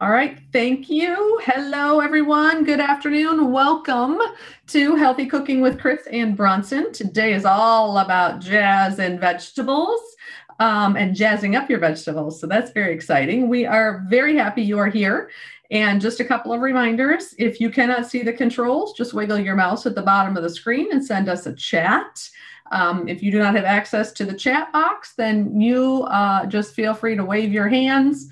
All right, thank you. Hello, everyone. Good afternoon. Welcome to Healthy Cooking with Chris and Bronson. Today is all about jazz and vegetables and jazzing up your vegetables. So that's very exciting. We are very happy you are here. And just a couple of reminders, if you cannot see the controls, just wiggle your mouse at the bottom of the screen and send us a chat. If you do not have access to the chat box, then you just feel free to wave your hands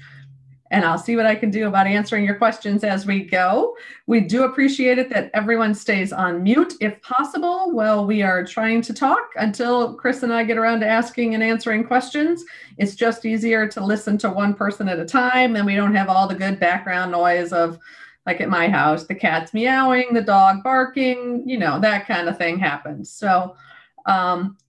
and I'll see what I can do about answering your questions as we go. We do appreciate it that everyone stays on mute if possible while we are trying to talk until Chris and I get around to asking and answering questions. It's just easier to listen to one person at a time, and we don't have all the good background noise of, like at my house, the cat's meowing, the dog barking, that kind of thing happens. So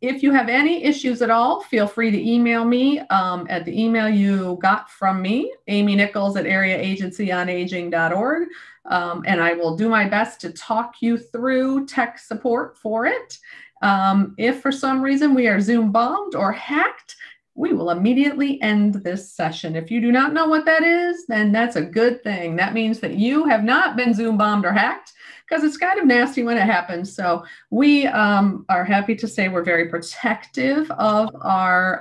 if you have any issues at all, feel free to email me at the email you got from me, Amy Nichols at areaagencyonaging.org. And I will do my best to talk you through tech support for it. If for some reason we are Zoom bombed or hacked, we will immediately end this session. If you do not know what that is, then that's a good thing. That means that you have not been Zoom bombed or hacked, because it's kind of nasty when it happens. So we are happy to say we're very protective of our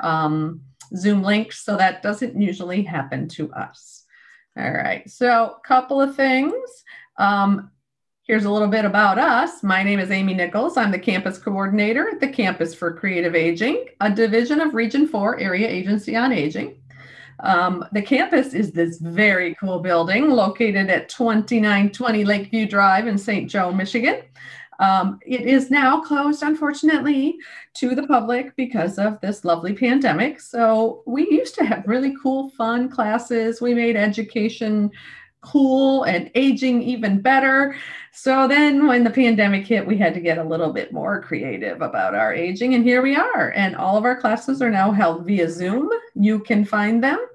Zoom links, so that doesn't usually happen to us. All right, so a couple of things. Here's a little bit about us. My name is Amy Nichols. I'm the campus coordinator at the Campus for Creative Aging, a division of Region 4 Area Agency on Aging. The campus is this very cool building located at 2920 Lakeview Drive in St. Joe, Michigan. It is now closed, unfortunately, to the public because of this lovely pandemic. So we used to have really cool, fun classes. We made education cool and aging even better. So then when the pandemic hit, we had to get a little bit more creative about our aging. And here we are. And all of our classes are now held via Zoom. You can find them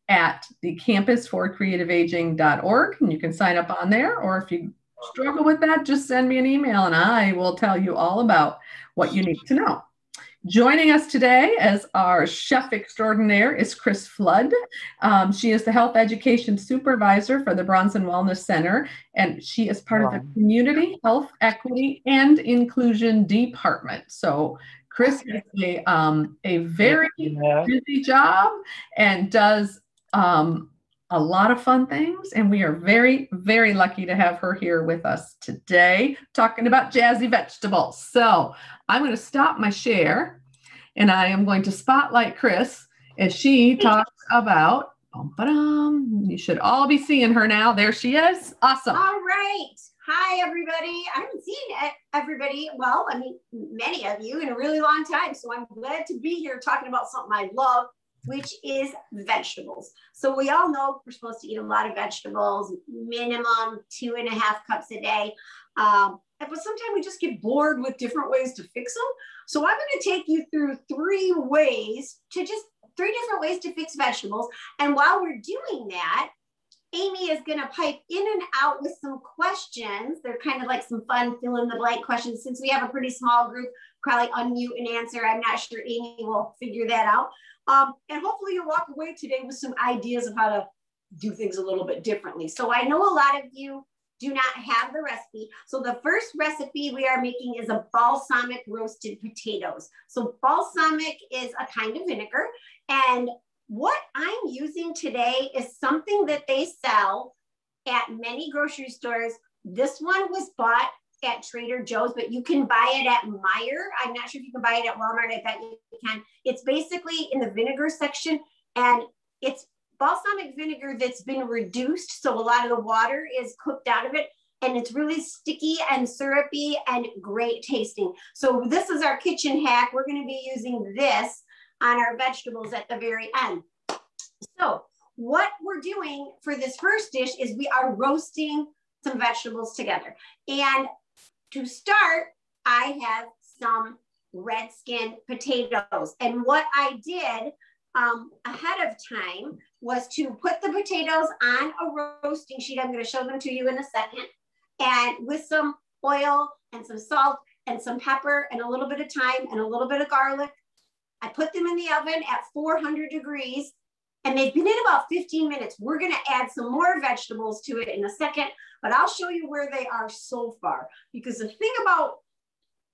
at the campusforcreativeaging.org. And you can sign up on there. Or if you struggle with that, just send me an email and I will tell you all about what you need to know. Joining us today as our chef extraordinaire is Chris Flood. She is the health education supervisor for the Bronson Wellness Center, and she is part of the Community Health Equity and Inclusion Department. So Chris has a very busy job and does a lot of fun things, and we are very, very lucky to have her here with us today talking about jazzy vegetables. So I'm going to stop my share and I am going to spotlight Chris as she talks about, you should all be seeing her now. There she is. Awesome. All right. Hi, everybody. I haven't seen everybody, well, many of you in a really long time. So I'm glad to be here talking about something I love, which is vegetables. So we all know we're supposed to eat a lot of vegetables, minimum 2.5 cups a day. But sometimes we just get bored with different ways to fix them. So I'm going to take you through three different ways to fix vegetables. And while we're doing that, Amy is going to pipe in and out with some questions. They're kind of like some fun fill in the blank questions. Since we have a pretty small group, probably unmute and answer. I'm not sure Amy will figure that out. And hopefully you'll walk away today with some ideas of how to do things a little bit differently. So I know a lot of you do not have the recipe. So the first recipe we are making is a balsamic roasted potatoes. So balsamic is a kind of vinegar. And what I'm using today is something that they sell at many grocery stores. This one was bought at Trader Joe's, but you can buy it at Meijer. I'm not sure if you can buy it at Walmart. I bet you can. It's basically in the vinegar section, and it's balsamic vinegar that's been reduced. So a lot of the water is cooked out of it, and it's really sticky and syrupy and great tasting. So this is our kitchen hack. We're going to be using this on our vegetables at the very end. So what we're doing for this first dish is we are roasting some vegetables together. And to start, I have some red skin potatoes. And what I did ahead of time was to put the potatoes on a roasting sheet. I'm going to show them to you in a second. And with some oil and some salt and some pepper and a little bit of thyme and a little bit of garlic, I put them in the oven at 400 degrees and they've been in about 15 minutes. We're going to add some more vegetables to it in a second, but I'll show you where they are so far, because the thing about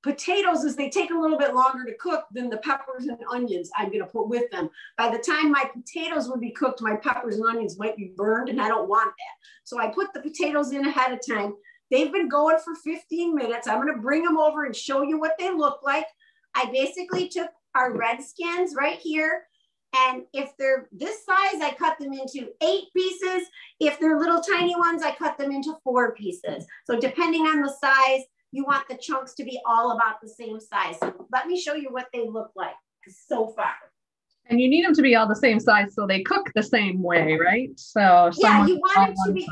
potatoes is they take a little bit longer to cook than the peppers and onions I'm going to put with them. By the time my potatoes would be cooked, my peppers and onions might be burned, and I don't want that. So I put the potatoes in ahead of time. They've been going for 15 minutes. I'm going to bring them over and show you what they look like. I basically took our red skins right here. And if they're this size, I cut them into 8 pieces. If they're little tiny ones, I cut them into 4 pieces. So depending on the size, you want the chunks to be all about the same size. So let me show you what they look like so far. And you need them to be all the same size so they cook the same way, right? So yeah, you want them to be,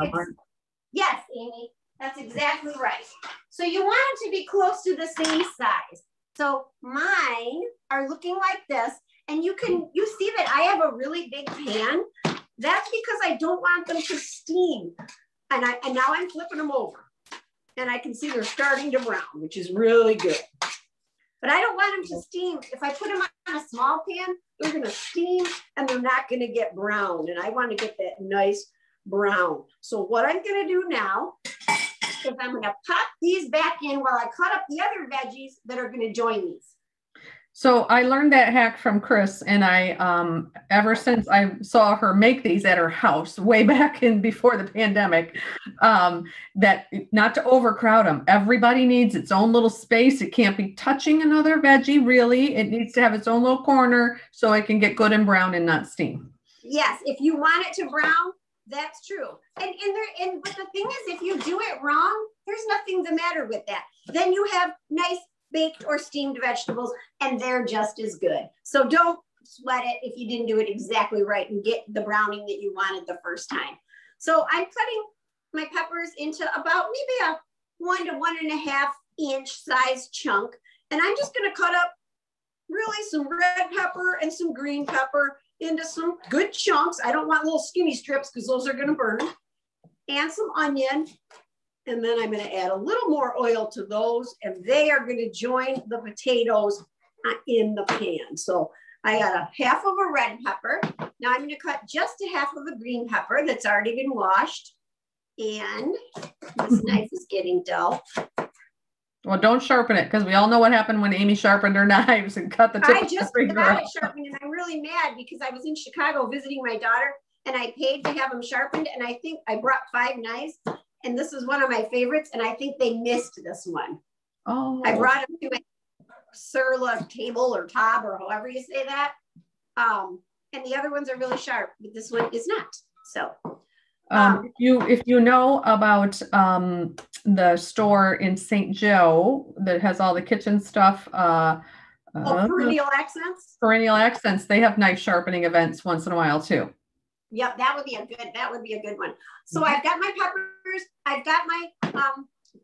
yes, Amy, that's exactly right. So you want them to be close to the same size. So mine are looking like this, and you see that I have a really big pan. That's because I don't want them to steam. And now I'm flipping them over. And I can see they're starting to brown, which is really good. But I don't want them to steam. If I put them on a small pan, they're going to steam and they're not going to get brown. And I want to get that nice brown. So what I'm going to do now is I'm going to pop these back in while I cut up the other veggies that are going to join these. So I learned that hack from Chris, and I, ever since I saw her make these at her house way back in before the pandemic, that not to overcrowd them. Everybody needs its own little space. It can't be touching another veggie, really. It needs to have its own little corner so it can get good and brown and not steam. Yes, if you want it to brown, that's true. But the thing is, if you do it wrong, there's nothing the matter with that. Then you have nice baked or steamed vegetables, and they're just as good. So don't sweat it if you didn't do it exactly right and get the browning that you wanted the first time. So I'm cutting my peppers into about maybe a 1 to 1.5 inch size chunk. And I'm just going to cut up really some red pepper and some green pepper into some good chunks. I don't want little skinny strips because those are going to burn. And some onion. And then I'm going to add a little more oil to those, and they are going to join the potatoes in the pan. So I got a half of a red pepper. Now I'm going to cut just a half of a green pepper that's already been washed. And this knife is getting dull. Well, don't sharpen it, because we all know what happened when Amy sharpened her knives and cut the tip. I just got it sharpened, and I'm really mad because I was in Chicago visiting my daughter, and I paid to have them sharpened, and I think I brought 5 knives. And this is one of my favorites, and I think they missed this one. Oh. I brought them to a Surla table or top or however you say that. And the other ones are really sharp, but this one is not. So if you know about the store in St. Joe that has all the kitchen stuff, Perennial Accents. Perennial Accents, they have knife sharpening events once in a while too. Yep, that would be a good one. So I've got my peppers, I've got my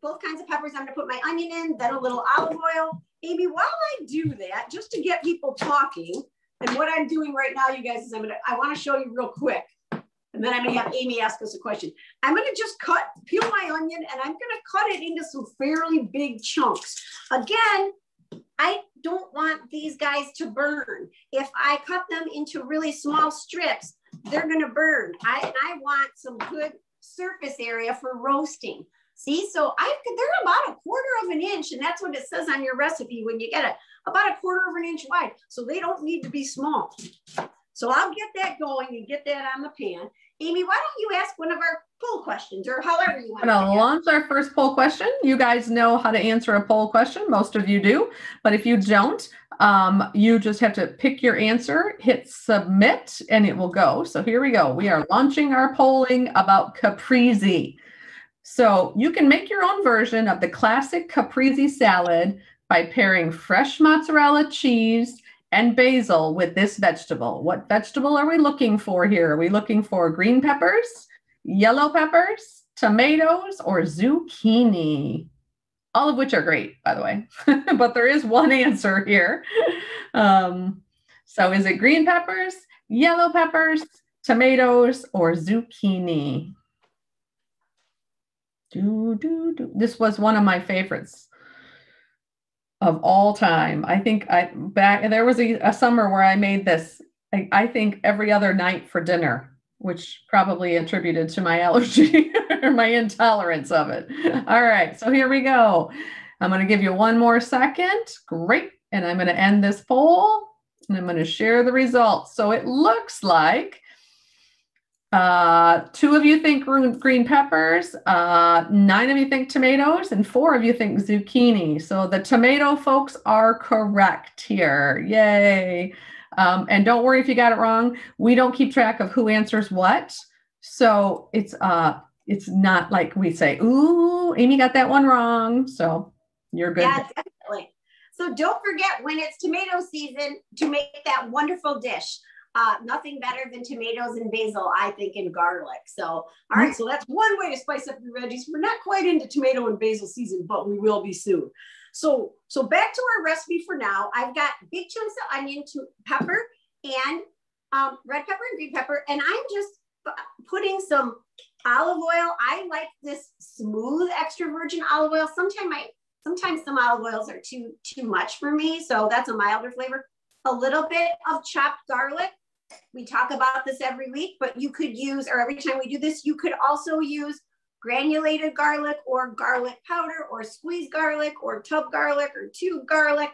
both kinds of peppers. I'm gonna put my onion in, then a little olive oil. Amy, while I do that, just to get people talking, and what I'm doing right now, you guys, is I want to show you real quick, and then I'm gonna have Amy ask us a question. I'm gonna just peel my onion, and I'm gonna cut it into some fairly big chunks. Again, I don't want these guys to burn. If I cut them into really small strips, they're going to burn. I want some good surface area for roasting. See, so they're about 1/4 of an inch, and that's what it says on your recipe when you get it, about 1/4 of an inch wide. So they don't need to be small. So I'll get that going and get that on the pan. Amy, why don't you ask one of our poll questions, or however you want to launch our first poll question. You guys know how to answer a poll question. Most of you do. But if you don't, you just have to pick your answer, hit submit, and it will go. So here we go. We are launching our polling about caprese. So you can make your own version of the classic caprese salad by pairing fresh mozzarella cheese and basil with this vegetable. What vegetable are we looking for here? Are we looking for green peppers, yellow peppers, tomatoes, or zucchini? All of which are great, by the way, but there is one answer here. So is it green peppers, yellow peppers, tomatoes, or zucchini? This was one of my favorites of all time. I think there was a summer where I made this I think every other night for dinner, which probably attributed to my allergy or my intolerance of it. All right, so here we go. I'm going to give you one more second. Great. And I'm going to end this poll and I'm going to share the results. So it looks like 2 of you think green peppers, 9 of you think tomatoes, and 4 of you think zucchini. So the tomato folks are correct here. Yay. And don't worry if you got it wrong. We don't keep track of who answers what. So it's not like we say, ooh, Amy got that one wrong. So you're good. Yeah, definitely. So don't forget when it's tomato season to make that wonderful dish. Nothing better than tomatoes and basil, I think, and garlic. So, all right, so that's one way to spice up your veggies. We're not quite into tomato and basil season, but we will be soon. So back to our recipe for now. I've got big chunks of onion, pepper, and red pepper and green pepper, and I'm just putting some olive oil. I like this smooth extra virgin olive oil. Sometimes some olive oils are too much for me, so that's a milder flavor. A little bit of chopped garlic. We talk about this every week, but you could use, or every time we do this, you could also use granulated garlic or garlic powder or squeezed garlic or tub garlic or tube garlic,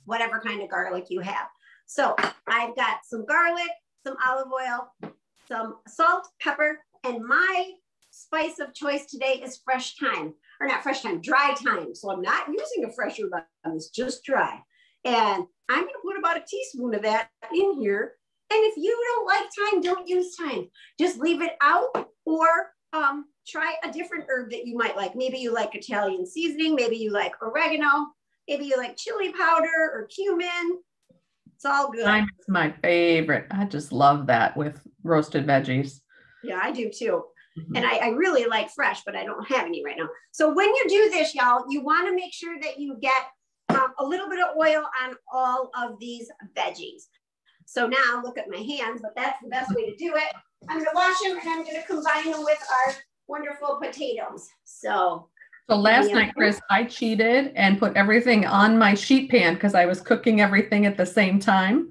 whatever kind of garlic you have. So I've got some garlic, some olive oil, some salt, pepper, and my spice of choice today is fresh thyme, or not fresh thyme, dry thyme. So I'm not using a fresh herb on this, just dry. And I'm going to put about a teaspoon of that in here. And if you don't like thyme, don't use thyme. Just leave it out, or try a different herb that you might like. Maybe you like Italian seasoning. Maybe you like oregano. Maybe you like chili powder or cumin. It's all good. Thyme is my favorite. I just love that with roasted veggies. Yeah, I do too. Mm-hmm. And I really like fresh, but I don't have any right now. So when you do this, y'all, you want to make sure that you get a little bit of oil on all of these veggies. So now look at my hands, but that's the best way to do it. I'm going to wash them and I'm going to combine them with our wonderful potatoes. So last night, Chris, I cheated and put everything on my sheet pan because I was cooking everything at the same time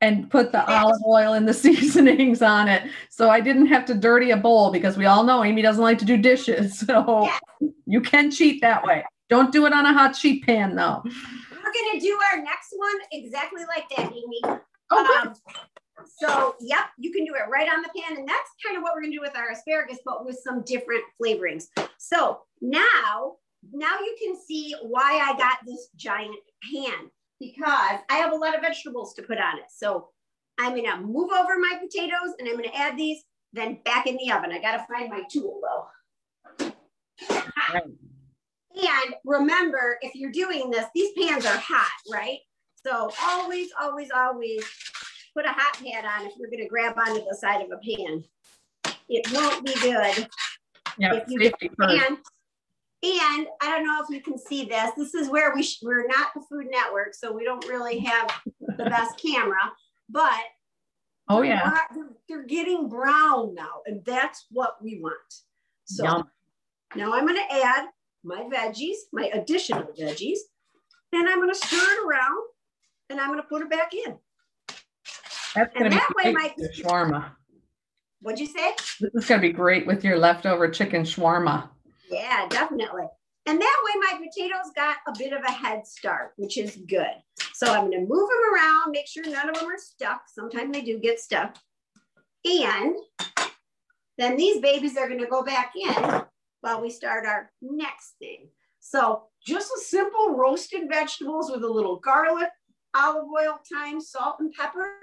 and put the olive oil and the seasonings on it. So I didn't have to dirty a bowl because we all know Amy doesn't like to do dishes. So you can cheat that way. Don't do it on a hot sheet pan though. We're going to do our next one exactly like that, Amy. Okay. So, yep, you can do it right on the pan. And that's kind of what we're going to do with our asparagus, but with some different flavorings. So now you can see why I got this giant pan, because I have a lot of vegetables to put on it. So I'm going to move over my potatoes and I'm going to add these, then back in the oven. I got to find my tool though. Right. And remember, if you're doing this, these pans are hot, right? So always, always, always put a hot pad on if you're going to grab onto the side of a pan. It won't be good. Yeah, if you safety first. And I don't know if you can see this. This is where we're not the Food Network, so we don't really have the best camera. But oh yeah, they're getting brown now, and that's what we want. So now I'm going to add my veggies, my additional veggies, and I'm going to stir it around, and I'm going to put it back in. That's going to be great with your shawarma. What'd you say? This is going to be great with your leftover chicken shawarma. Yeah, definitely. And that way my potatoes got a bit of a head start, which is good. So I'm going to move them around, make sure none of them are stuck. Sometimes they do get stuck. And then these babies are going to go back in while we start our next thing. So just a simple roasted vegetables with a little garlic, olive oil, thyme, salt, and pepper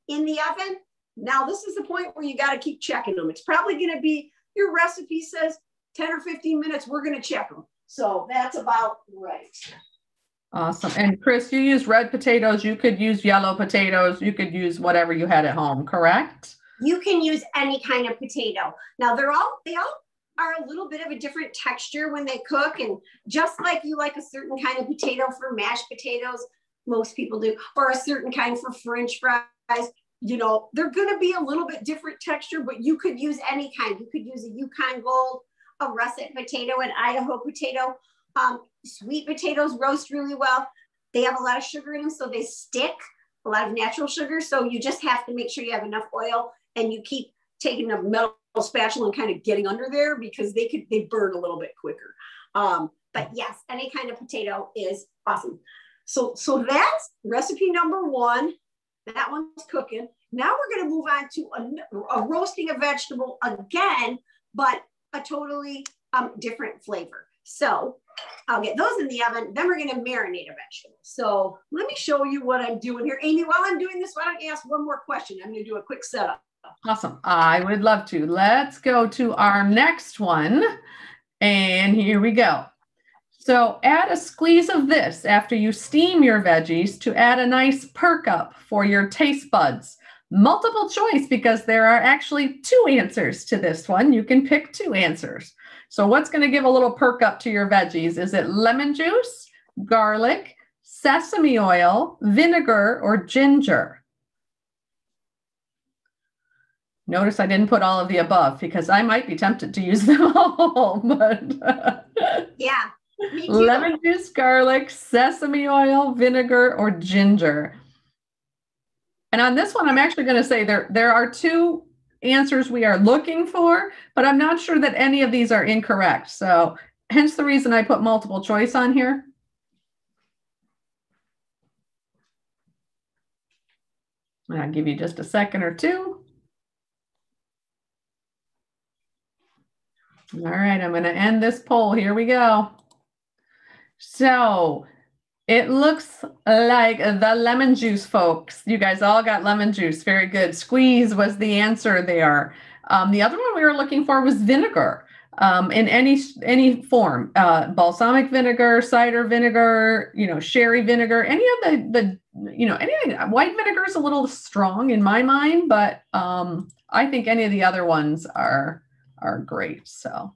in the oven. Now this is the point where you got to keep checking them. It's probably going to be, your recipe says 10 or 15 minutes, we're going to check them. So that's about right. Awesome. And Chris, you use red potatoes. You could use yellow potatoes. You could use whatever you had at home, correct? You can use any kind of potato. Now they all are a little bit of a different texture when they cook. And just like you like a certain kind of potato for mashed potatoes, most people do, or a certain kind for French fries, you know, they're going to be a little bit different texture, but you could use any kind. You could use a Yukon Gold, a russet potato, an Idaho potato. Sweet potatoes roast really well. They have a lot of sugar in them, so they stick. a lot of natural sugar. So you just have to make sure you have enough oil, and you keep taking a metal spatula and kind of getting under there, because they burn a little bit quicker. But yes, any kind of potato is awesome. So that's recipe number one. That one's cooking. Now we're going to move on to a roasting a vegetable again, but a totally different flavor. So I'll get those in the oven. Then we're going to marinate a vegetable. So let me show you what I'm doing here. Amy, while I'm doing this, why don't you ask one more question? I'm going to do a quick setup. Awesome. I would love to. Let's go to our next one. And here we go. So add a squeeze of this after you steam your veggies to add a nice perk up for your taste buds. Multiple choice, because there are actually two answers to this one. You can pick two answers. So what's going to give a little perk up to your veggies? Is it lemon juice, garlic, sesame oil, vinegar, or ginger? Notice I didn't put all of the above, because I might be tempted to use them all. But yeah, me too. Lemon juice, garlic, sesame oil, vinegar, or ginger. And on this one, I'm actually going to say there are two answers we are looking for, but I'm not sure that any of these are incorrect. So hence the reason I put multiple choice on here. And I'll give you just a second or two. All right, I'm going to end this poll. Here we go. So it looks like the lemon juice, folks. You guys all got lemon juice. Very good. Squeeze was the answer there. The other one we were looking for was vinegar in any form. Balsamic vinegar, cider vinegar, sherry vinegar, any of the anything. White vinegar is a little strong in my mind, but I think any of the other ones are great. So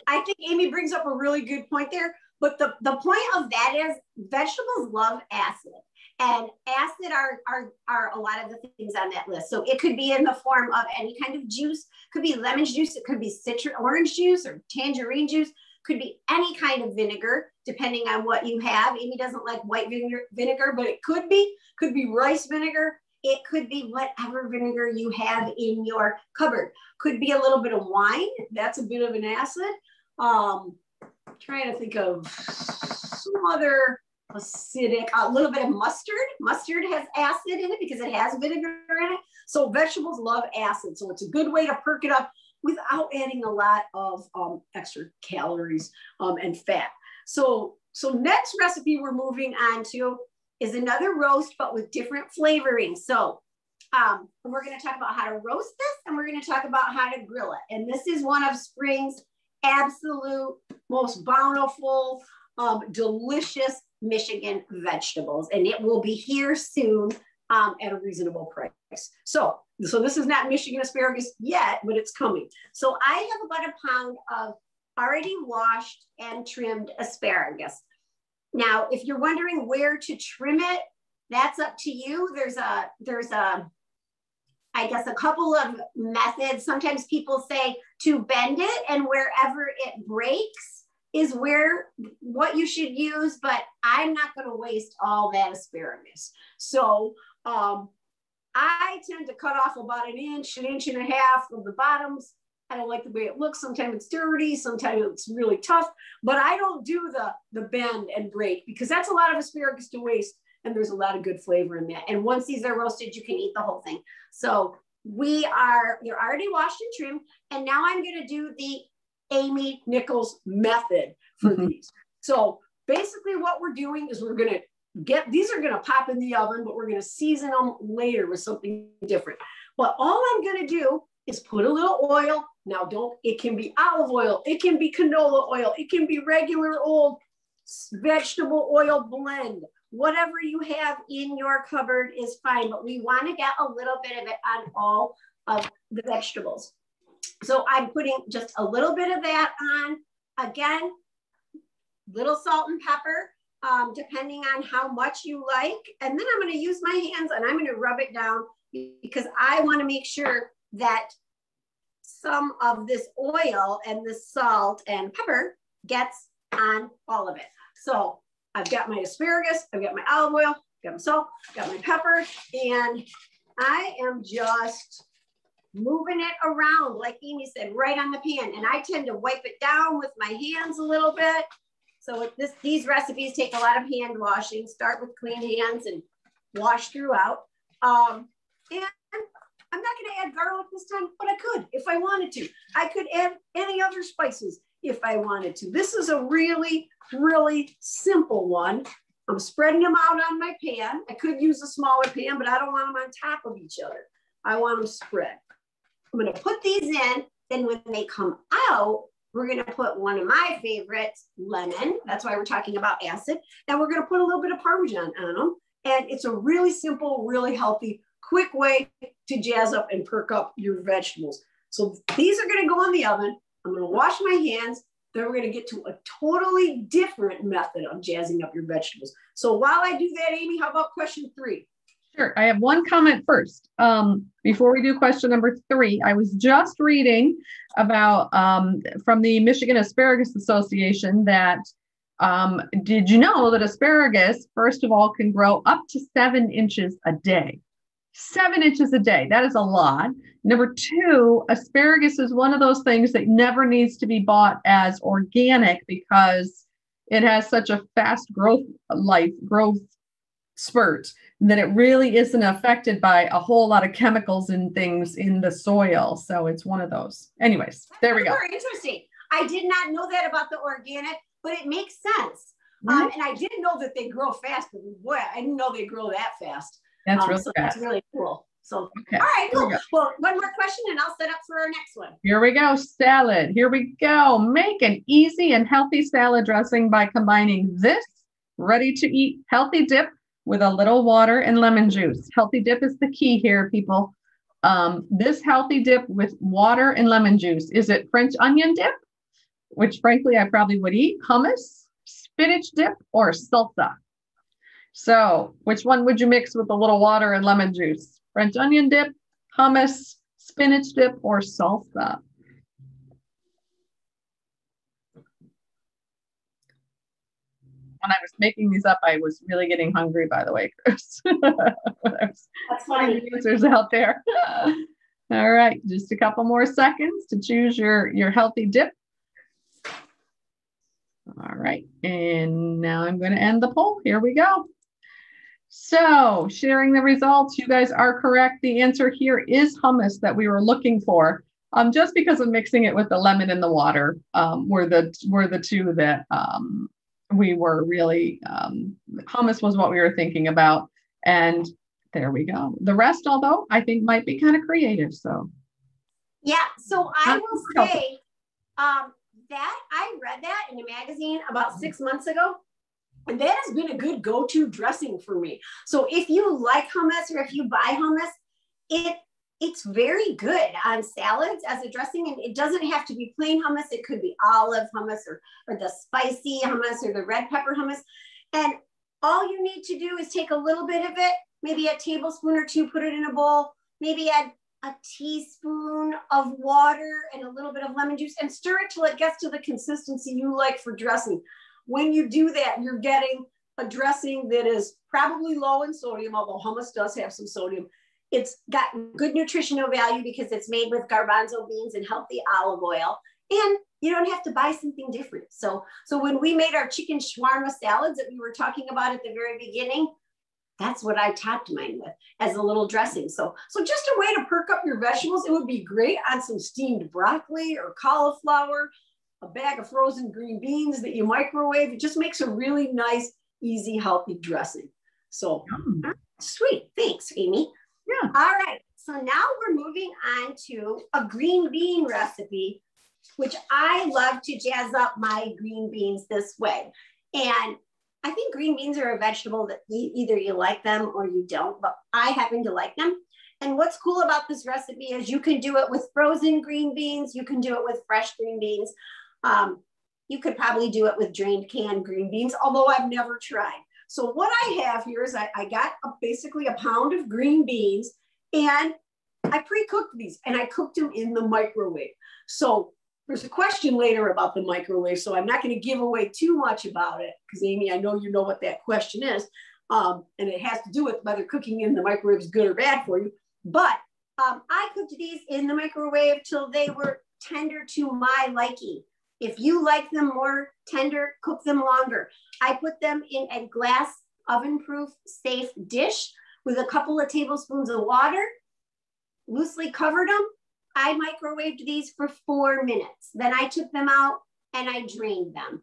I think Amy brings up a really good point there. But the point of that is vegetables love acid, and acid are a lot of the things on that list. So it could be in the form of any kind of juice, could be lemon juice, it could be orange juice or tangerine juice, could be any kind of vinegar, depending on what you have. Amy doesn't like white vinegar, but it could be rice vinegar. It could be whatever vinegar you have in your cupboard. Could be a little bit of wine. That's a bit of an acid. Trying to think of some other acidic, a little bit of mustard. Mustard has acid in it because it has vinegar in it. So vegetables love acid. So it's a good way to perk it up without adding a lot of extra calories and fat. So next recipe we're moving on to is another roast, but with different flavorings. So we're going to talk about how to roast this, and we're going to talk about how to grill it. And this is one of spring's absolute most bountiful, delicious Michigan vegetables, and it will be here soon at a reasonable price. So this is not Michigan asparagus yet, but it's coming. So I have about a pound of already washed and trimmed asparagus. Now, if you're wondering where to trim it, that's up to you. There's I guess a couple of methods. Sometimes people say to bend it, and wherever it breaks is what you should use, but I'm not going to waste all that asparagus. So I tend to cut off about an inch and a half of the bottoms. I don't like the way it looks. Sometimes it's dirty, sometimes it's really tough, but I don't do the bend and break, because that's a lot of asparagus to waste. And there's a lot of good flavor in that. And once these are roasted, you can eat the whole thing. So they're already washed and trimmed. And now I'm going to do the Amy Nichols method for these. So basically what we're doing is these are going to pop in the oven, but we're going to season them later with something different. But all I'm going to do is put a little oil. Now it can be olive oil. It can be canola oil. It can be regular old vegetable oil blend. Whatever you have in your cupboard is fine, but we want to get a little bit of it on all of the vegetables. So I'm putting just a little bit of that on. Again, little salt and pepper, depending on how much you like. And then I'm going to use my hands and I'm going to rub it down, because I want to make sure that some of this oil and this salt and pepper gets on all of it. So I've got my asparagus, I've got my olive oil, got my salt, got my pepper, and I am just moving it around, like Amy said, right on the pan. And I tend to wipe it down with my hands a little bit. So these recipes take a lot of hand washing. Start with clean hands and wash throughout. And I'm not going to add garlic this time, but I could if I wanted to. I could add any other spices if I wanted to. This is a really, really simple one. I'm spreading them out on my pan. I could use a smaller pan, but I don't want them on top of each other. I want them spread. I'm going to put these in. Then when they come out, we're going to put one of my favorites, lemon. That's why we're talking about acid. And we're going to put a little bit of Parmesan on them. And it's a really simple, really healthy, quick way to jazz up and perk up your vegetables. So these are going to go in the oven. I'm going to wash my hands. Then we're going to get to a totally different method of jazzing up your vegetables. So while I do that, Amy, how about question 3? Sure. I have one comment first. Before we do question number 3, I was just reading about from the Michigan Asparagus Association that did you know that asparagus, first of all, can grow up to 7 inches a day? 7 inches a day. That is a lot. Number 2, asparagus is one of those things that never needs to be bought as organic because it has such a fast growth spurt that it really isn't affected by a whole lot of chemicals and things in the soil. So it's one of those. Anyways, there we go. Very interesting. I did not know that about the organic, but it makes sense. And I didn't know that they grow fast, but boy, I didn't know they grow that fast. That's really so fast. That's really cool. So, okay. All right, cool. Well, one more question and I'll set up for our next one. Here we go. Salad. Here we go. Make an easy and healthy salad dressing by combining this ready-to-eat healthy dip with a little water and lemon juice. Healthy dip is the key here, people. This healthy dip with water and lemon juice. Is it French onion dip, which frankly I probably would eat, hummus, spinach dip, or salsa? So which one would you mix with a little water and lemon juice? French onion dip, hummus, spinach dip, or salsa? When I was making these up, I was really getting hungry, by the way, Chris. That's funny. Answers out there. All right, just a couple more seconds to choose your healthy dip. All right, and now I'm going to end the poll. Here we go. So sharing the results, you guys are correct. The answer here is hummus that we were looking for. Just because of mixing it with the lemon and the water were the two that we were really, hummus was what we were thinking about. And there we go. The rest, although I think might be kind of creative. So yeah, so I will say that I read that in a magazine about 6 months ago. And that has been a good go-to dressing for me. So if you like hummus or if you buy hummus, it's very good on salads as a dressing. And it doesn't have to be plain hummus. It could be olive hummus or the spicy hummus or the red pepper hummus. And all you need to do is take a little bit of it, maybe a tablespoon or 2, put it in a bowl, maybe add a teaspoon of water and a little bit of lemon juice and stir it till it gets to the consistency you like for dressing. When you do that, you're getting a dressing that is probably low in sodium, although hummus does have some sodium. It's got good nutritional value because it's made with garbanzo beans and healthy olive oil. And you don't have to buy something different. So when we made our chicken shawarma salads that we were talking about at the very beginning, that's what I topped mine with as a little dressing. So just a way to perk up your vegetables. It would be great on some steamed broccoli or cauliflower, a bag of frozen green beans that you microwave. It just makes a really nice, easy, healthy dressing. So sweet. Thanks, Amy. Yeah. All right. So now we're moving on to a green bean recipe, which I love to jazz up my green beans this way. And I think green beans are a vegetable that either you like them or you don't, but I happen to like them. And what's cool about this recipe is you can do it with frozen green beans. You can do it with fresh green beans. You could probably do it with drained canned green beans, although I've never tried. So what I have here is I got basically a pound of green beans and I pre-cooked these and I cooked them in the microwave. So there's a question later about the microwave, so I'm not going to give away too much about it because Amy, I know you know what that question is. And it has to do with whether cooking in the microwave is good or bad for you. But I cooked these in the microwave till they were tender to my liking. If you like them more tender, cook them longer. I put them in a glass oven-proof safe dish with a couple of tablespoons of water, loosely covered them. I microwaved these for 4 minutes. Then I took them out and I drained them.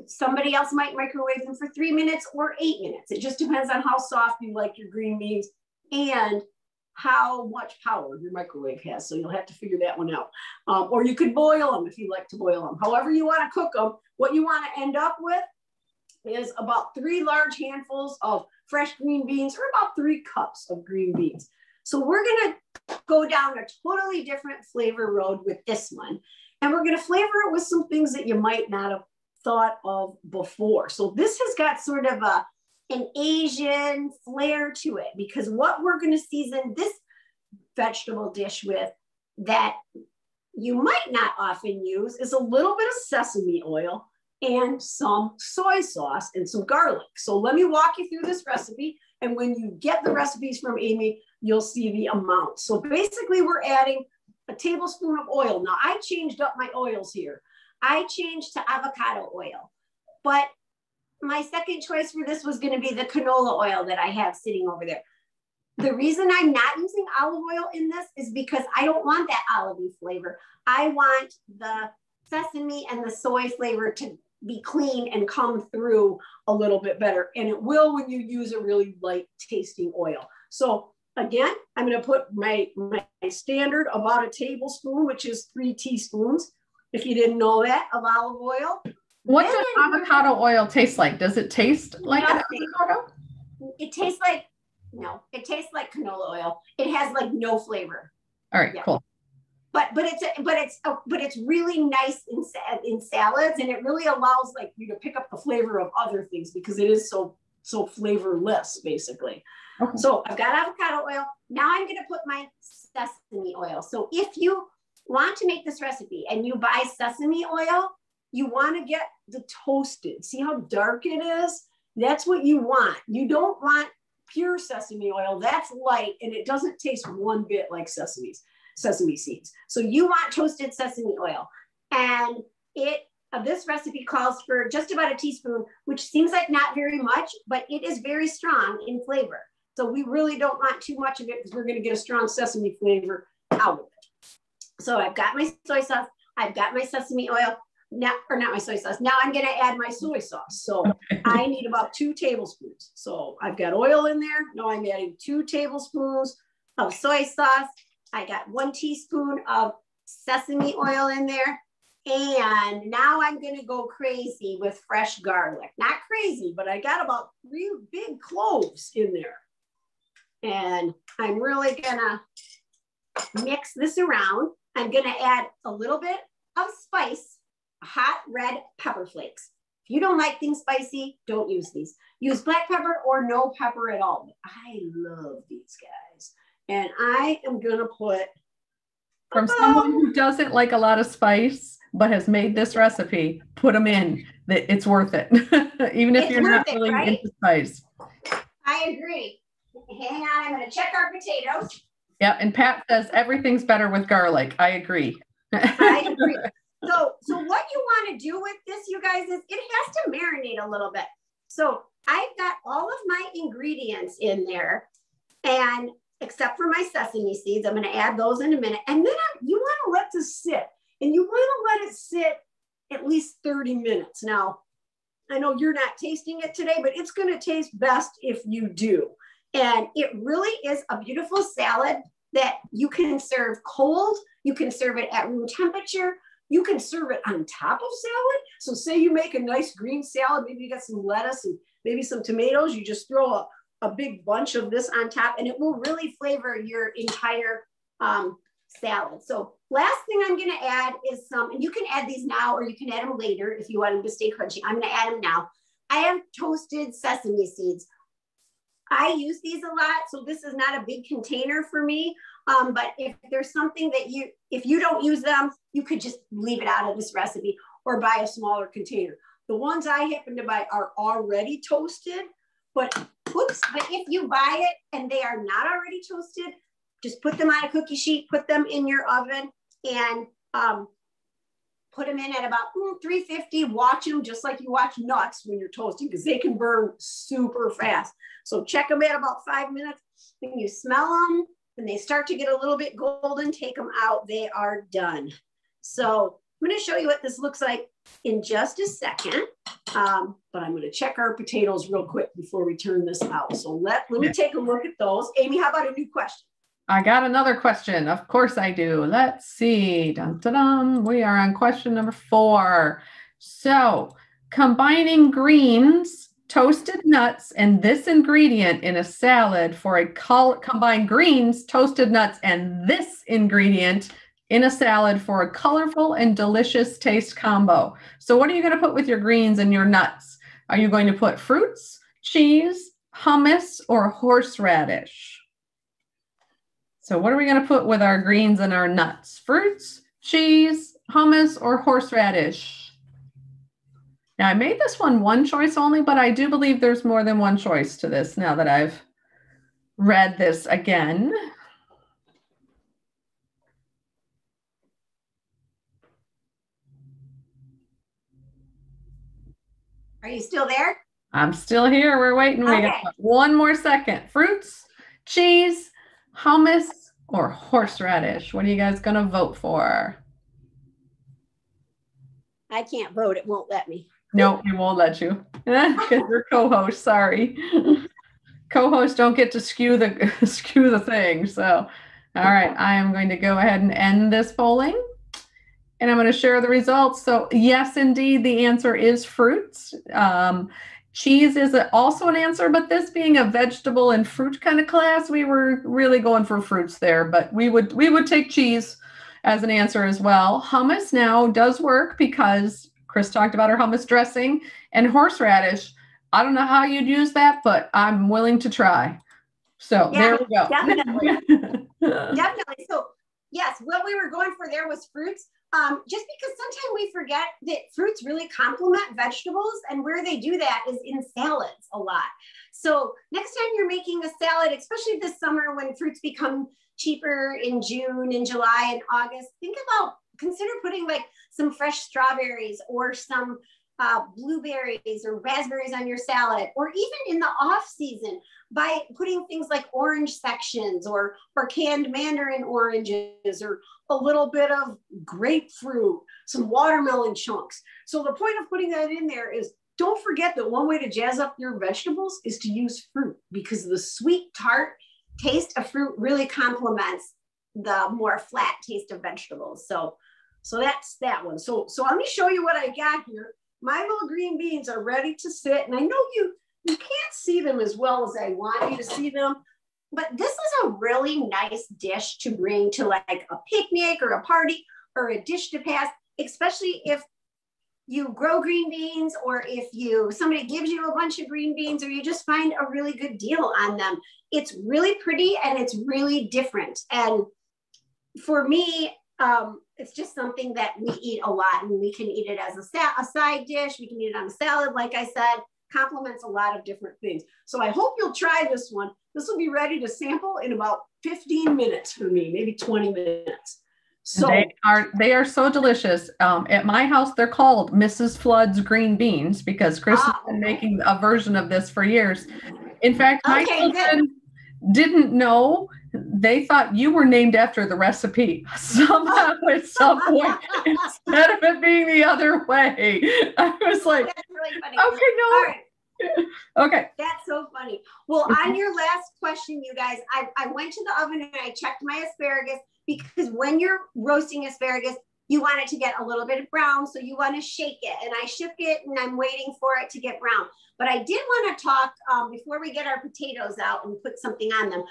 Somebody else might microwave them for 3 minutes or 8 minutes. It just depends on how soft you like your green beans and how much power your microwave has. So you'll have to figure that one out. Or you could boil them if you like to boil them. However you want to cook them, what you want to end up with is about 3 large handfuls of fresh green beans, or about 3 cups of green beans. So we're going to go down a totally different flavor road with this one. And we're going to flavor it with some things that you might not have thought of before. So this has got sort of an Asian flair to it, because what we're going to season this vegetable dish with that you might not often use is a little bit of sesame oil and some soy sauce and some garlic. So let me walk you through this recipe. And when you get the recipes from Amy, you'll see the amount. So basically we're adding a tablespoon of oil. Now I changed up my oils here. I changed to avocado oil, but my second choice for this was going to be the canola oil that I have sitting over there. The reason I'm not using olive oil in this is because I don't want that olivey flavor. I want the sesame and the soy flavor to be clean and come through a little bit better. And it will when you use a really light tasting oil. So again, I'm going to put my standard about a tablespoon, which is 3 teaspoons. If you didn't know that, of olive oil. What does avocado oil taste like? Does it taste like an avocado? It tastes like, no, it tastes like canola oil. It has like no flavor. All right, cool. But it's really nice in salads, and it really allows like you to pick up the flavor of other things because it is so flavorless basically. Okay. So I've got avocado oil. Now I'm going to put my sesame oil. So if you want to make this recipe and you buy sesame oil, you want to get the toasted. See how dark it is? That's what you want. You don't want pure sesame oil. That's light and it doesn't taste one bit like sesame seeds. So you want toasted sesame oil. And this recipe calls for just about a teaspoon, which seems like not very much, but it is very strong in flavor. So we really don't want too much of it because we're going to get a strong sesame flavor out of it. So I've got my soy sauce. I've got my sesame oil. Now, or not my soy sauce. Now I'm going to add my soy sauce. So I need about 2 tablespoons. So I've got oil in there. Now I'm adding 2 tablespoons of soy sauce. I got 1 teaspoon of sesame oil in there. And now I'm going to go crazy with fresh garlic. Not crazy, but I got about 3 big cloves in there. And I'm really going to mix this around. I'm going to add a little bit of spice. Hot red pepper flakes. If you don't like things spicy, don't use these. Use black pepper or no pepper at all. I love these guys. And I am going to put... From someone who doesn't like a lot of spice, but has made this recipe, put them in. It's worth it. Even if you're not really into spice. I agree. Hang on, I'm going to check our potatoes. Yeah, and Pat says everything's better with garlic. I agree. I agree. So what you want to do with this, you guys, is it has to marinate a little bit. So I've got all of my ingredients in there, and except for my sesame seeds, I'm going to add those in a minute. And then you want to let this sit, and you want to let it sit at least 30 minutes. Now, I know you're not tasting it today, but it's going to taste best if you do. And it really is a beautiful salad that you can serve cold. You can serve it at room temperature. You can serve it on top of salad. So say you make a nice green salad, maybe you got some lettuce and maybe some tomatoes. You just throw a big bunch of this on top and it will really flavor your entire salad. So last thing I'm going to add is some, and you can add these now or you can add them later if you want them to stay crunchy. I'm going to add them now. I have toasted sesame seeds. I use these a lot, so this is not a big container for me. But if there's something that if you don't use them, you could just leave it out of this recipe or buy a smaller container. The ones I happen to buy are already toasted, but Oops, but if you buy it and they are not already toasted, just put them on a cookie sheet, put them in your oven, and put them in at about 350. Watch them just like you watch nuts when you're toasting, because they can burn super fast. So check them at about 5 minutes. When you smell them, when they start to get a little bit golden, take them out. They are done. So I'm going to show you what this looks like in just a second. But I'm going to check our potatoes real quick before we turn this out. So let me take a look at those. Amy, how about a new question? I got another question. Of course I do. Let's see. Dun, dun, dun. We are on question number 4. So combining greens, toasted nuts, and this ingredient in a salad for combine greens, toasted nuts, and this ingredient in a salad for a colorful and delicious taste combo. So what are you going to put with your greens and your nuts? Are you going to put fruits, cheese, hummus, or horseradish? So what are we going to put with our greens and our nuts? Fruits, cheese, hummus, or horseradish? Now I made this one choice only, but I do believe there's more than one choice to this now that I've read this again. Are you still there? I'm still here. We're waiting. We got one more second. Fruits, cheese, hummus, or horseradish? What are you guys going to vote for? I can't vote. It won't let me. No, it won't let you. Because you're co-host. Sorry. Co-hosts don't get to skew the thing. So, all right. I am going to go ahead and end this polling. And I'm going to share the results. So yes, indeed, the answer is fruits. Cheese is also an answer, but this being a vegetable and fruit kind of class, we were really going for fruits there, but we would take cheese as an answer as well. Hummus now does work because Chris talked about her hummus dressing, and horseradish. I don't know how you'd use that, but I'm willing to try. So yeah, there we go. Definitely. Definitely. So yes, what we were going for there was fruits. Just because sometimes we forget that fruits really complement vegetables, and where they do that is in salads a lot. So next time you're making a salad, especially this summer when fruits become cheaper in June and July and August, consider putting like some fresh strawberries or some blueberries or raspberries on your salad, or even in the off season by putting things like orange sections or canned mandarin oranges, or a little bit of grapefruit, some watermelon chunks. So the point of putting that in there is, don't forget that one way to jazz up your vegetables is to use fruit, because the sweet tart taste of fruit really complements the more flat taste of vegetables. So that's that one. So let me show you what I got here. My little green beans are ready to sit, and I know you can't see them as well as I want you to see them, but this is a really nice dish to bring to like a picnic or a party, or a dish to pass, especially if you grow green beans, or if somebody gives you a bunch of green beans, or you just find a really good deal on them. It's really pretty and it's really different. And for me, it's just something that we eat a lot, and we can eat it as a side dish. We can eat it on a salad, like I said, complements a lot of different things. So I hope you'll try this one. This will be ready to sample in about 15 minutes for me, maybe 20 minutes. So they are so delicious. At my house, they're called Mrs. Flood's green beans, because Chris has been making a version of this for years. In fact, my children didn't know. They thought you were named after the recipe somehow at some point, instead of it being the other way. I was like, that's really funny. Okay, no. All right. Okay. That's so funny. Well, on your last question, you guys, I went to the oven and I checked my asparagus, because when you're roasting asparagus, you want it to get a little bit brown. So you want to shake it, and I shook it and I'm waiting for it to get brown. But I did want to talk before we get our potatoes out and put something on them.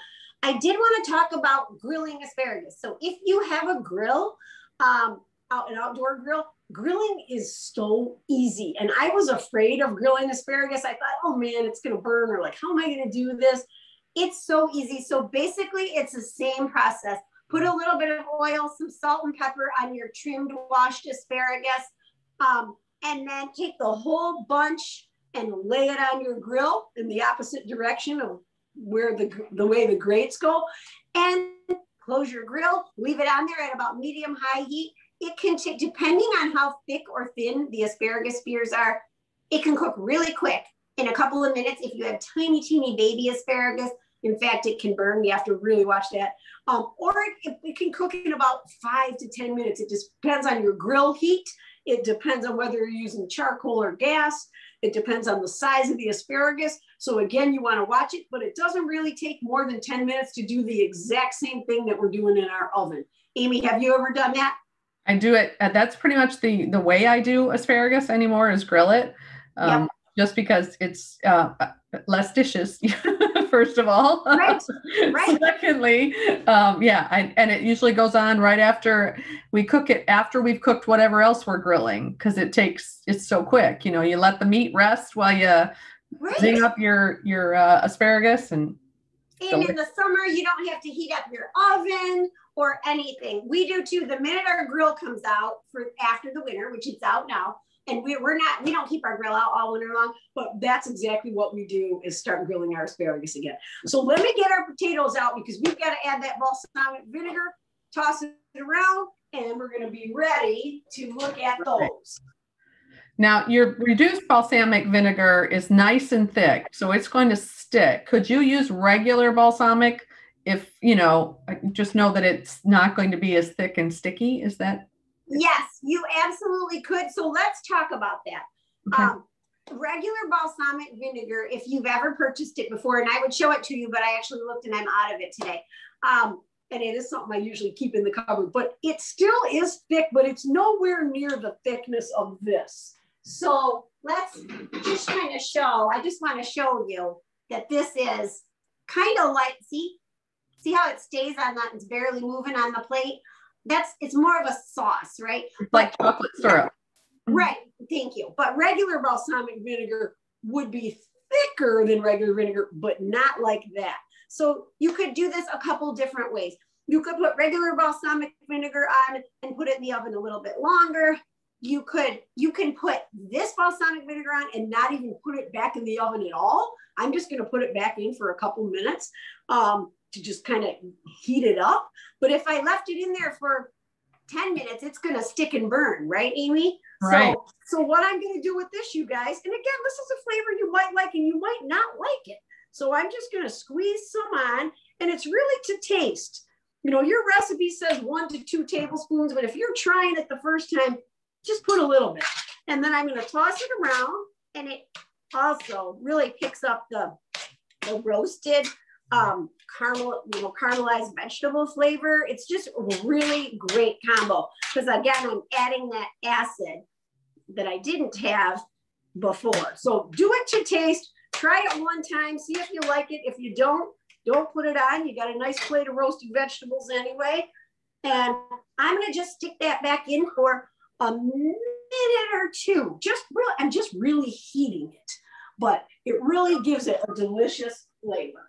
I did want to talk about grilling asparagus. So if you have a grill, an outdoor grill, grilling is so easy. And I was afraid of grilling asparagus. I thought, oh man, it's going to burn, or like, how am I going to do this? It's so easy. So basically it's the same process. Put a little bit of oil, some salt and pepper on your trimmed, washed asparagus, and then take the whole bunch and lay it on your grill in the opposite direction of where the way the grates go, and close your grill, leave it on there at about medium high heat. It can take, depending on how thick or thin the asparagus spears are, it can cook really quick in a couple of minutes. If you have tiny, teeny baby asparagus, in fact, it can burn. You have to really watch that. Or it can cook in about 5 to 10 minutes. It just depends on your grill heat. It depends on whether you're using charcoal or gas. It depends on the size of the asparagus. So again, you want to watch it, but it doesn't really take more than 10 minutes to do the exact same thing that we're doing in our oven. Amy, have you ever done that? I do it. That's pretty much the way I do asparagus anymore is grill it. Yep. Just because it's less dishes, first of all. Right. Secondly, and it usually goes on right after we cook it, after we've cooked whatever else we're grilling, because it's so quick. You let the meat rest while you zing up your asparagus. And in the summer, you don't have to heat up your oven or anything. We do too. The minute our grill comes out for after the winter, which it's out now, and we don't keep our grill out all winter long, but that's exactly what we do, is start grilling our asparagus again. So let me get our potatoes out, because we've got to add that balsamic vinegar, toss it around, and we're going to be ready to look at those. Now, your reduced balsamic vinegar is nice and thick, so it's going to stick. Could you use regular balsamic if, just know that it's not going to be as thick and sticky? Is that? Yes, you absolutely could. So let's talk about that. Okay. Regular balsamic vinegar, if you've ever purchased it before, and I would show it to you, but I actually looked and I'm out of it today. And it is something I usually keep in the cupboard, but it still is thick, but it's nowhere near the thickness of this. So let's just kind of show, I just want to show you that this is kind of like, see how it stays on that, it's barely moving on the plate. It's more of a sauce, right? Like chocolate syrup. Right, thank you. But regular balsamic vinegar would be thicker than regular vinegar, but not like that. So you could do this a couple different ways. You could put regular balsamic vinegar on and put it in the oven a little bit longer. You can put this balsamic vinegar on and not even put it back in the oven at all. I'm just going to put it back in for a couple minutes to just kind of heat it up. But if I left it in there for 10 minutes, it's going to stick and burn, right, Amy? Right. So what I'm going to do with this, you guys, and again, this is a flavor you might like and you might not like it. So I'm just going to squeeze some on, and it's really to taste. Your recipe says 1 to 2 tablespoons, but if you're trying it the first time, just put a little bit. And then I'm going to toss it around, and it also really picks up the roasted caramelized vegetable flavor. It's just a really great combo, because again, I'm adding that acid that I didn't have before. So do it to taste. Try it one time, see if you like it. If you don't put it on. You got a nice plate of roasted vegetables anyway. And I'm going to just stick that back in for a minute or two. I'm just really heating it, but it really gives it a delicious flavor.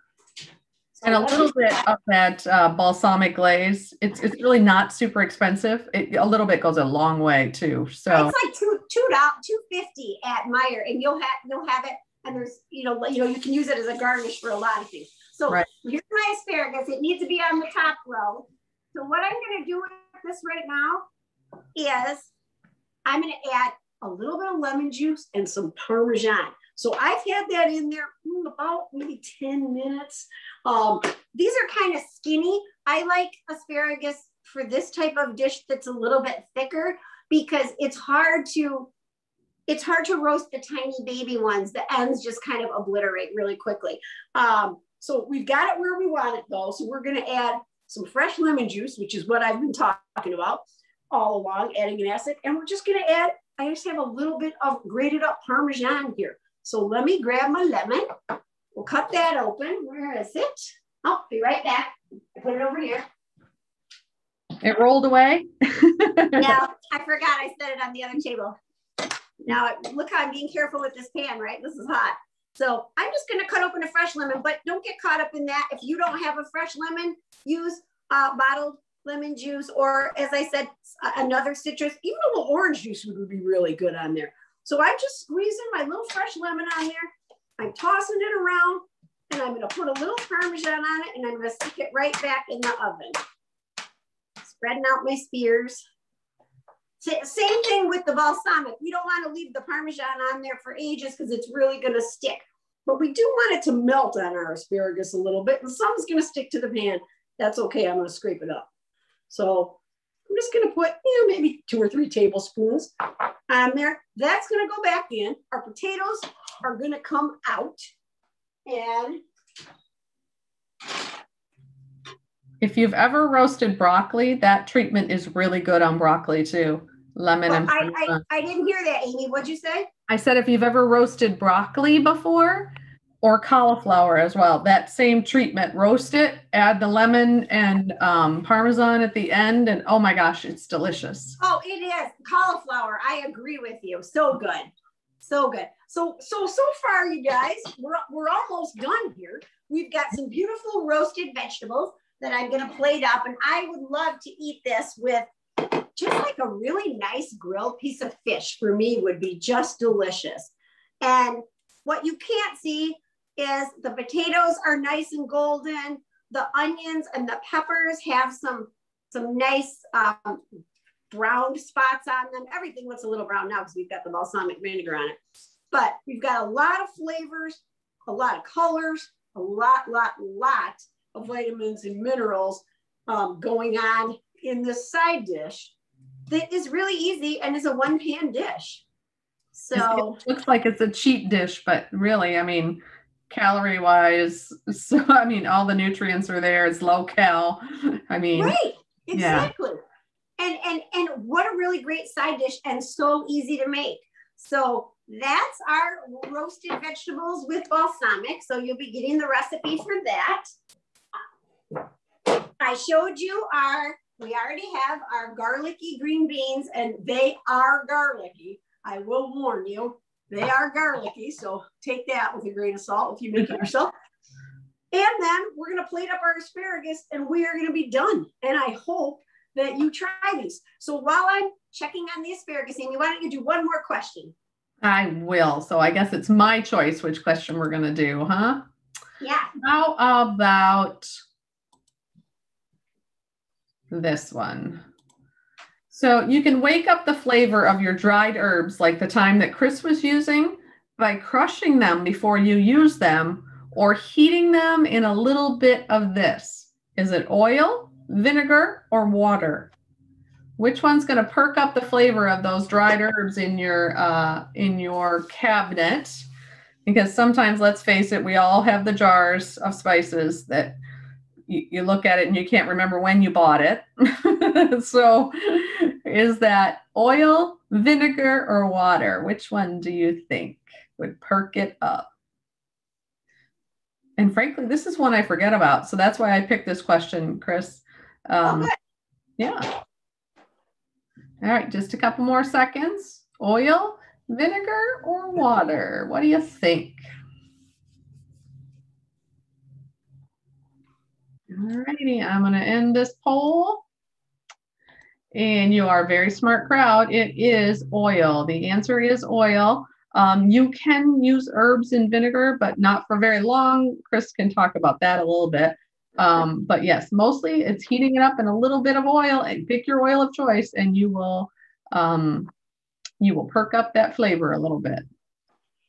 And a little bit of that balsamic glaze. It's really not super expensive. A little bit goes a long way too. So it's like $2.50 at Meijer, and you'll have it. And there's you can use it as a garnish for a lot of things. So right. Here's my asparagus. It needs to be on the top row. So what I'm going to do with this right now is I'm going to add a little bit of lemon juice and some Parmesan. So I've had that in there about maybe 10 minutes. These are kind of skinny. I like asparagus for this type of dish that's a little bit thicker, because it's hard to roast the tiny baby ones. The ends just kind of obliterate really quickly. So we've got it where we want it though. So we're going to add some fresh lemon juice, which is what I've been talking about all along, adding an acid. And we're just going to add, I just have a little bit of grated up Parmesan here. So let me grab my lemon. We'll cut that open. Where is it? I'll be right back. I put it over here. It rolled away. No, I forgot I set it on the other table. Now, look how I'm being careful with this pan, right? This is hot. So I'm just going to cut open a fresh lemon, but don't get caught up in that. If you don't have a fresh lemon, use bottled lemon juice, or as I said, another citrus. Even a little orange juice would be really good on there. So I'm just squeezing my little fresh lemon on there. I'm tossing it around, and I'm going to put a little Parmesan on it, and I'm going to stick it right back in the oven. Spreading out my spears. Same thing with the balsamic. We don't want to leave the Parmesan on there for ages because it's really going to stick. But we do want it to melt on our asparagus a little bit, and some's going to stick to the pan. That's okay. I'm going to scrape it up. So I'm just going to put, maybe 2 or 3 tablespoons on there. That's going to go back in. Our potatoes are going to come out. And if you've ever roasted broccoli, that treatment is really good on broccoli too. Lemon and I didn't hear that, Amy. What'd you say? I said if you've ever roasted broccoli before, or cauliflower as well, that same treatment, roast it, add the lemon and Parmesan at the end, and oh my gosh, it's delicious. Oh, it is. Cauliflower, I agree with you. So good. So good. So far, you guys, we're almost done here. We've got some beautiful roasted vegetables that I'm going to plate up, and I would love to eat this with just like a really nice grilled piece of fish. For me would be just delicious. And what you can't see is the potatoes are nice and golden. The onions and the peppers have some nice brown spots on them. Everything looks a little brown now because we've got the balsamic vinegar on it. But we've got a lot of flavors, a lot of colors, a lot of vitamins and minerals going on in this side dish that is really easy and is a one-pan dish. So it looks like it's a cheat dish, but really, I mean, calorie wise, so I mean, all the nutrients are there. It's low cal. I mean, right, exactly. Yeah. And what a really great side dish and so easy to make. So that's our roasted vegetables with balsamic. So you'll be getting the recipe for that. I showed you we already have our garlicky green beans, and they are garlicky. I will warn you, they are garlicky. So take that with a grain of salt if you make it yourself. And then we're going to plate up our asparagus, and we are going to be done. And I hope that you try these. So while I'm checking on the asparagus, Amy, why don't you do one more question? I will. So I guess it's my choice which question we're going to do, huh? Yeah. How about this one? So you can wake up the flavor of your dried herbs like the time that Chris was using by crushing them before you use them or heating them in a little bit of this. Is it oil, vinegar, or water? Which one's going to perk up the flavor of those dried herbs in your cabinet? Because sometimes, let's face it, we all have the jars of spices that you look at it and you can't remember when you bought it. So is that oil, vinegar, or water? Which one do you think would perk it up? And frankly, this is one I forget about. So that's why I picked this question, Chris. Yeah. All right, just a couple more seconds. Oil, vinegar, or water? What do you think? All righty, I'm going to end this poll. And you are a very smart crowd. It is oil. The answer is oil. You can use herbs in vinegar, but not for very long. Chris can talk about that a little bit. But yes, mostly it's heating it up in a little bit of oil, and pick your oil of choice, and you will perk up that flavor a little bit.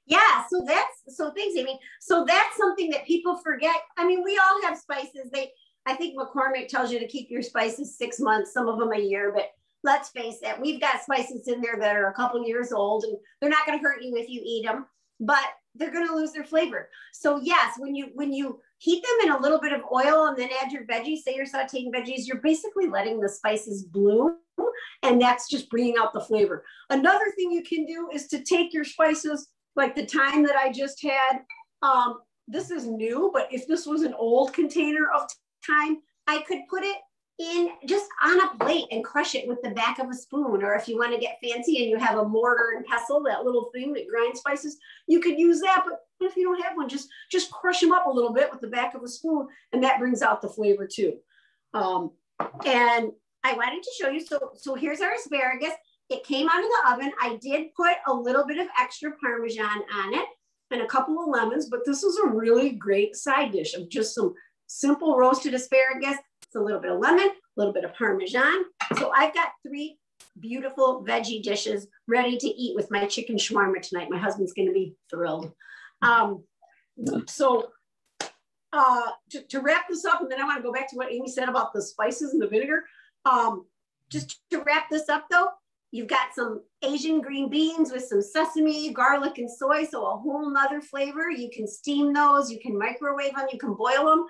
Yeah, so thanks, Amy. So that's something that people forget. I mean, we all have spices. I think McCormick tells you to keep your spices 6 months, some of them a year, but let's face it, we've got spices in there that are a couple years old, and they're not going to hurt you if you eat them, but they're going to lose their flavor. So yes, when you heat them in a little bit of oil and then add your veggies, say you're sauteing veggies, you're basically letting the spices bloom, and that's just bringing out the flavor. Another thing you can do is to take your spices, like the thyme that I just had. This is new, but if this was an old container of thyme, I could put it in just on a plate and crush it with the back of a spoon. Or if you want to get fancy and you have a mortar and pestle, that little thing that grinds spices, you could use that. But if you don't have one, just crush them up a little bit with the back of a spoon, and that brings out the flavor too. And I wanted to show you, so here's our asparagus. it came out of the oven. I did put a little bit of extra Parmesan on it and a couple of lemons, but this is a really great side dish of just some simple roasted asparagus. It's a little bit of lemon, a little bit of Parmesan. So I've got 3 beautiful veggie dishes ready to eat with my chicken shawarma tonight. My husband's going to be thrilled. To wrap this up, and then I want to go back to what Amy said about the spices and the vinegar. Just to wrap this up though, you've got some Asian green beans with some sesame, garlic, and soy. So a whole nother flavor. You can steam those, you can microwave them, you can boil them.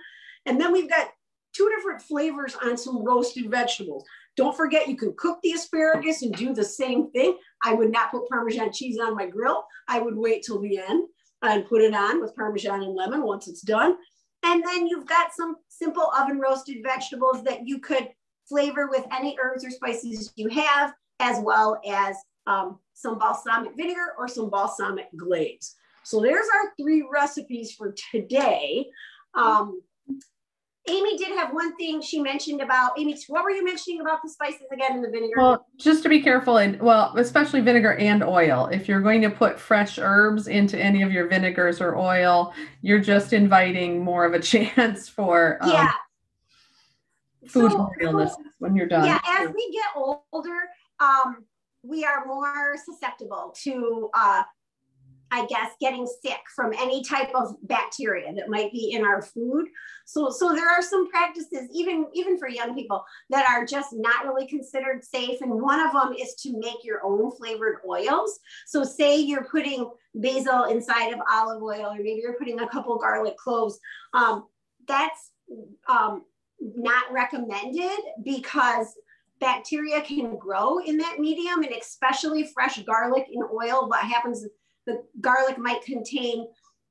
And then we've got 2 different flavors on some roasted vegetables. Don't forget, you can cook the asparagus and do the same thing. I would not put Parmesan cheese on my grill. I would wait till the end and put it on with Parmesan and lemon once it's done. And then you've got some simple oven roasted vegetables that you could flavor with any herbs or spices you have, as well as some balsamic vinegar or some balsamic glaze. So there's our 3 recipes for today. Amy did have one thing she mentioned about, Amy, what were you mentioning about the spices again in the vinegar? Well, just to be careful, and well, especially vinegar and oil. If you're going to put fresh herbs into any of your vinegars or oil, you're just inviting more of a chance for food illnesses when you're done. Yeah, as we get older, we are more susceptible to I guess, getting sick from any type of bacteria that might be in our food. So there are some practices, even for young people, that are just not really considered safe. And one of them is to make your own flavored oils. So say you're putting basil inside of olive oil, or maybe you're putting a couple garlic cloves. That's not recommended because bacteria can grow in that medium, and especially fresh garlic in oil. What happens is the garlic might contain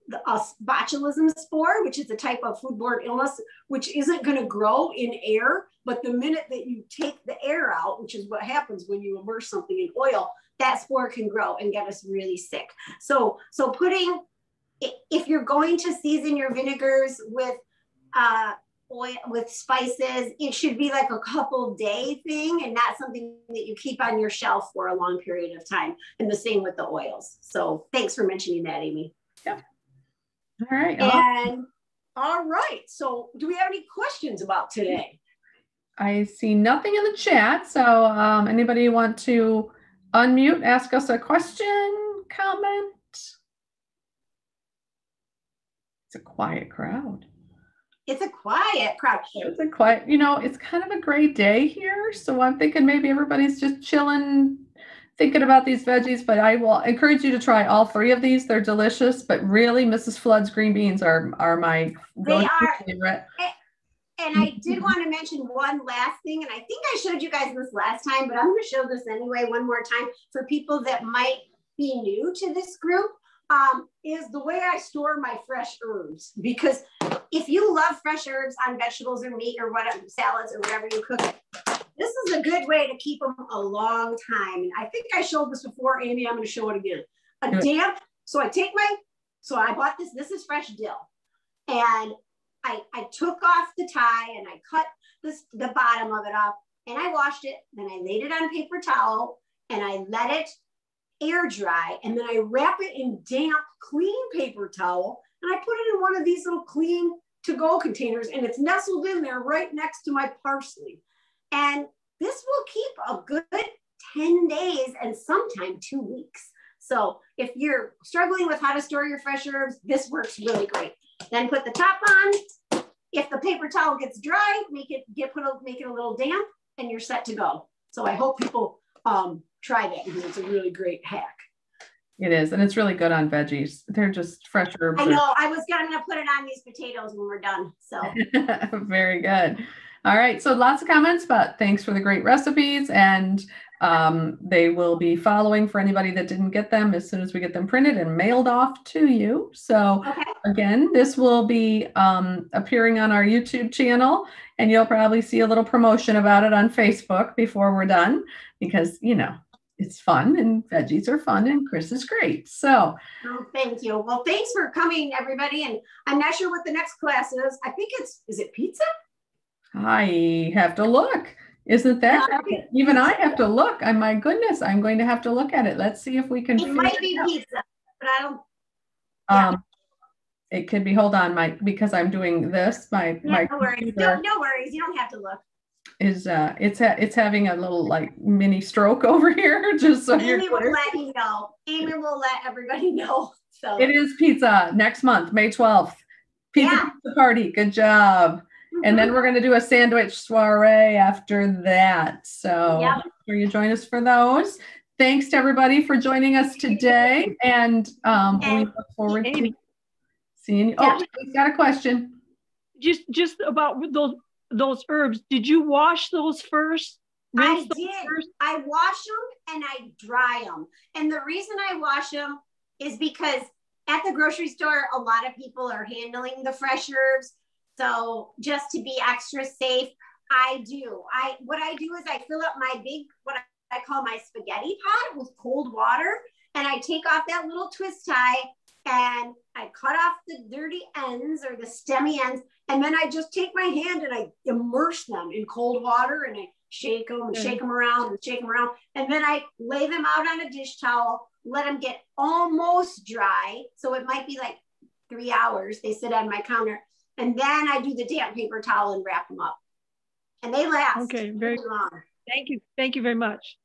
the botulism spore, which is a type of foodborne illness, which isn't going to grow in air. But the minute that you take the air out, which is what happens when you immerse something in oil, that spore can grow and get us really sick. So putting, if you're going to season your vinegars with oil, with spices, it should be like a couple day thing and not something that you keep on your shelf for a long period of time. And the same with the oils. So thanks for mentioning that, Amy. Yep. All right. And all right. So do we have any questions about today? I see nothing in the chat. So anybody want to unmute, ask us a question, comment? It's a quiet crowd. It's a quiet crowd. It's a quiet, it's kind of a great day here. So I'm thinking maybe everybody's just chilling, thinking about these veggies, but I will encourage you to try all 3 of these. They're delicious, but really Mrs. Flood's green beans are my favorite. And I did want to mention one last thing, and I think I showed you guys this last time, but I'm going to show this anyway one more time for people that might be new to this group. Is the way I store my fresh herbs. Because if you love fresh herbs on vegetables or meat or whatever, salads or whatever you cook, this is a good way to keep them a long time. And I think I showed this before, Amy. I'm going to show it again. So I bought this is fresh dill. And I took off the tie and I cut the bottom of it off and I washed it. Then I laid it on a paper towel and I let it air dry, and then I wrap it in damp, clean paper towel, and I put it in one of these little clean to-go containers, and it's nestled in there right next to my parsley. And this will keep a good 10 days and sometime 2 weeks. So if you're struggling with how to store your fresh herbs, this works really great. Then put the top on. If the paper towel gets dry, make it a little damp, and you're set to go. So I hope people try that because it's a really great hack. It is, and it's really good on veggies. They're just fresh herbs. I know. I was going to put it on these potatoes when we're done. So very good. All right. So lots of comments, but thanks for the great recipes, and they will be following for anybody that didn't get them as soon as we get them printed and mailed off to you. So Again, this will be appearing on our YouTube channel, and you'll probably see a little promotion about it on Facebook before we're done, because it's fun and veggies are fun and Chris is great. So thank you. Well, thanks for coming, everybody. And I'm not sure what the next class is. I think is it pizza? I have to look. Isn't that great? Even I have to look. My goodness, I'm going to have to look at it. Let's see if we can. It might be pizza, but I don't. Yeah. It could be. Hold on, because I'm doing this. My no worries. No worries. You don't have to look. Is it's having a little like mini stroke over here. Just so Amy will let you know. Amy will let everybody know. So it is pizza next month, May 12th. Pizza party. Good job. And then we're going to do a sandwich soiree after that. So make sure you join us for those. Thanks to everybody for joining us today. And we look forward to seeing you. Oh, we've got a question. Just about those herbs. Did you wash those first? I did. I wash them and I dry them. And the reason I wash them is because at the grocery store, a lot of people are handling the fresh herbs. So just to be extra safe, what I do is I fill up my big, what I call my spaghetti pot with cold water. And I take off that little twist tie and I cut off the dirty ends or the stemmy ends. And then I just take my hand and I immerse them in cold water and I shake them and shake them around and shake them around. And then I lay them out on a dish towel, let them get almost dry. So it might be like 3 hours. They sit on my counter. And then I do the damp paper towel and wrap them up. And they last very long. Thank you. Thank you very much.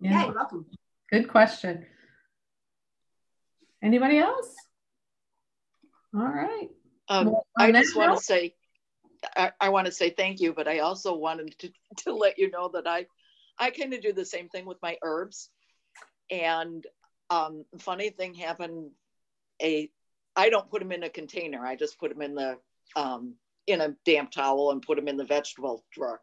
Yeah, you're welcome. Good question. Anybody else? All right. I just want to say, I want to say thank you, but I also wanted to let you know that I kind of do the same thing with my herbs. And funny thing happened, I don't put them in a container. I just put them in a damp towel and put them in the vegetable drawer.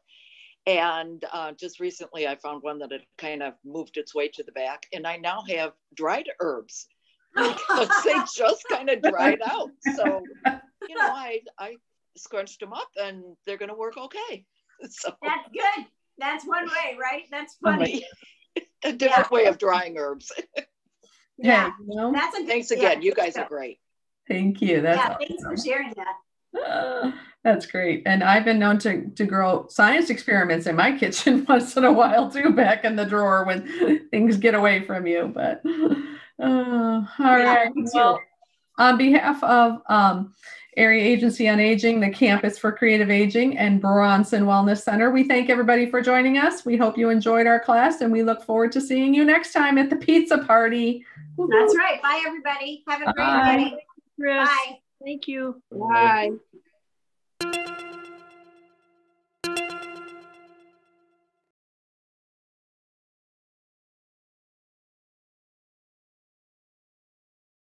And just recently I found one that had kind of moved its way to the back, and I now have dried herbs because they just kind of dried out. So, I scrunched them up and they're going to work okay. So that's good. That's one way, right? That's funny. A different way of drying herbs. Yeah. That's thanks again. You guys are great. Thank you. Thanks for sharing that. That's great. And I've been known to grow science experiments in my kitchen once in a while too, back in the drawer when things get away from you. But all right. Well, on behalf of Area Agency on Aging, the Campus for Creative Aging, and Bronson Wellness Center, we thank everybody for joining us. We hope you enjoyed our class, and we look forward to seeing you next time at the pizza party. That's right. Bye, everybody. Have a great day. Chris. Bye. Thank you. Bye.